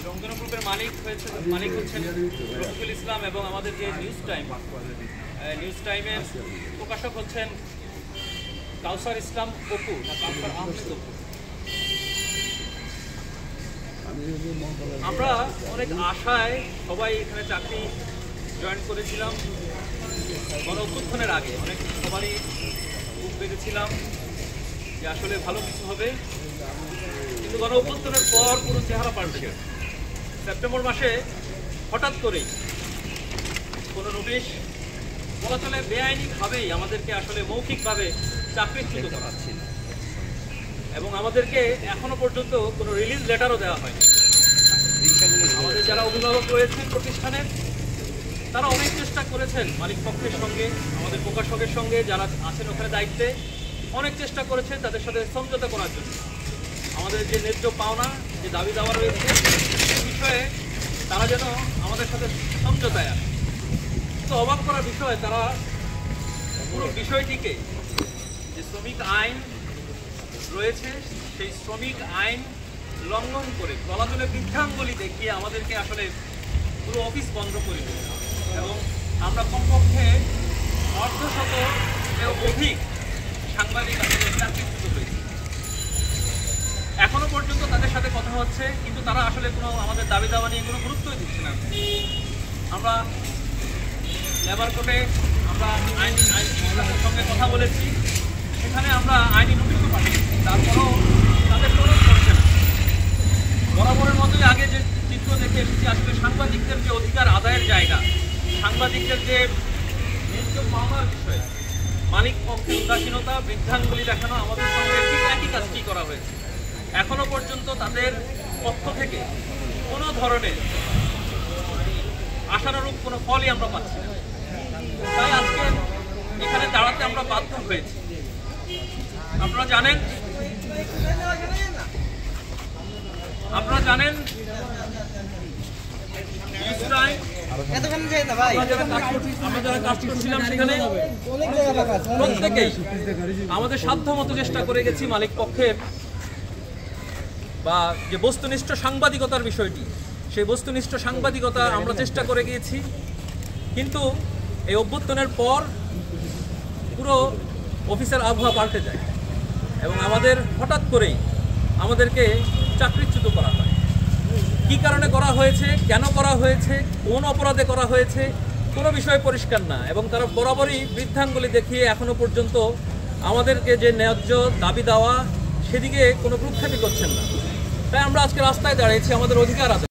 রংধনু গ্রুপের মালিক হচ্ছেন রফিকুল ইসলাম এবং আমাদের যে নিউজ টাইমের প্রকাশক হচ্ছেন কাউসার ইসলাম অপু না কাউসার আহমেদ অপু। আমরা অনেক আশায় সবাই এখানে চাকরি জয়েন করেছিলাম। গণ অভ্যুত্থানের আগে অনেক সবারই বুক পেতেছিলাম যে আসলে ভালো কিছু হবে, কিন্তু গণ অভ্যুত্থানের পর পুরো চেহারা পাল্টে গেছে। সেপ্টেম্বর মাসে হঠাৎ করেই কোনো নোটিশ বলা চলে বেআইনিভাবেই আমাদেরকে আসলে মৌখিকভাবে চাকরিচ্যুত করাচ্ছিল এবং আমাদেরকে এখনো পর্যন্ত কোনো রিলিজ লেটারও দেওয়া হয়নি। আমাদের যারা অভিভাবক রয়েছেন প্রতিষ্ঠানের তারা অনেক চেষ্টা করেছেন মালিক পক্ষের সঙ্গে, আমাদের প্রকাশকের সঙ্গে যারা আছেন ওখানে দায়িত্বে অনেক চেষ্টা করেছেন তাদের সাথে সমঝোতা করার জন্য। আমাদের যে ন্যায্য পাওনা যে দাবি দেওয়া রয়েছে সেই বিষয়ে তারা যেন আমাদের সাথে সমঝোতায় আসে। তো অবাক করার বিষয় তারা পুরো বিষয়টিকে যে শ্রমিক আইন রয়েছে সেই শ্রমিক আইন লঙ্ঘন করে দলাদলে বৃদ্ধাঙ্গুলি দেখিয়ে আমাদেরকে আসলে পুরো অফিস বন্ধ করে দিল এবং আমরা কমপক্ষে অর্ধশত অধিক সাংবাদিক আসলে চাকরিচ্যুত হয়েছি। এখনো পর্যন্ত তাদের সাথে কথা হচ্ছে, কিন্তু তারা আসলে কোনো আমাদের দাবি দাওয়া নিয়ে কোনো গুরুত্বই দিচ্ছে না। আমরা লেবার কোর্টে আমরা আইনের সঙ্গে কথা বলেছি, সেখানে আমরা আইনি নোটিশও পাঠিয়েছি, তারপরেও তাদের কোনো করছে না। বরাবরের মতোই আগে যে চিত্র দেখে এসেছি, আসলে সাংবাদিকদের যে অধিকার আদায়ের জায়গা, সাংবাদিকদের যে ন্যায্য পাওনার বিষয়ে মালিক পক্ষের উদাসীনতা, বৃদ্ধাঙ্গুলি দেখানো, আমাদের সঙ্গে ঠিক একই কাজটি করা হয়েছে। এখনো পর্যন্ত তাদের পক্ষ থেকে কোনো ধরনের আশানুরূপ কোনো ফলই আমরা পাচ্ছি না। তাই আজকে এখানে দাঁড়াতে আমরা বাধ্য হয়েছি। আপনারা জানেন প্রত্যেকেই আমাদের সাধ্য মতো চেষ্টা করে গেছি মালিক পক্ষের বা যে বস্তুনিষ্ঠ সাংবাদিকতার বিষয়টি, সেই বস্তুনিষ্ঠ সাংবাদিকতা আমরা চেষ্টা করে গিয়েছি। কিন্তু এই অভ্যুত্থানের পর পুরো অফিসের আবহাওয়া পাল্টে যায় এবং আমাদের হঠাৎ করেই আমাদেরকে চাকরিচ্যুত করা হয়। কী কারণে করা হয়েছে, কেন করা হয়েছে, কোন অপরাধে করা হয়েছে, কোনো বিষয় পরিষ্কার না এবং তারা বরাবরই বৃদ্ধাঙ্গুলি দেখিয়ে এখনো পর্যন্ত আমাদেরকে যে ন্যায্য দাবি দেওয়া সেদিকে কোনো ভ্রুক্ষেপই করছেন না। তাই আমরা আজকে রাস্তায় দাঁড়িয়েছি আমাদের অধিকার আদায়।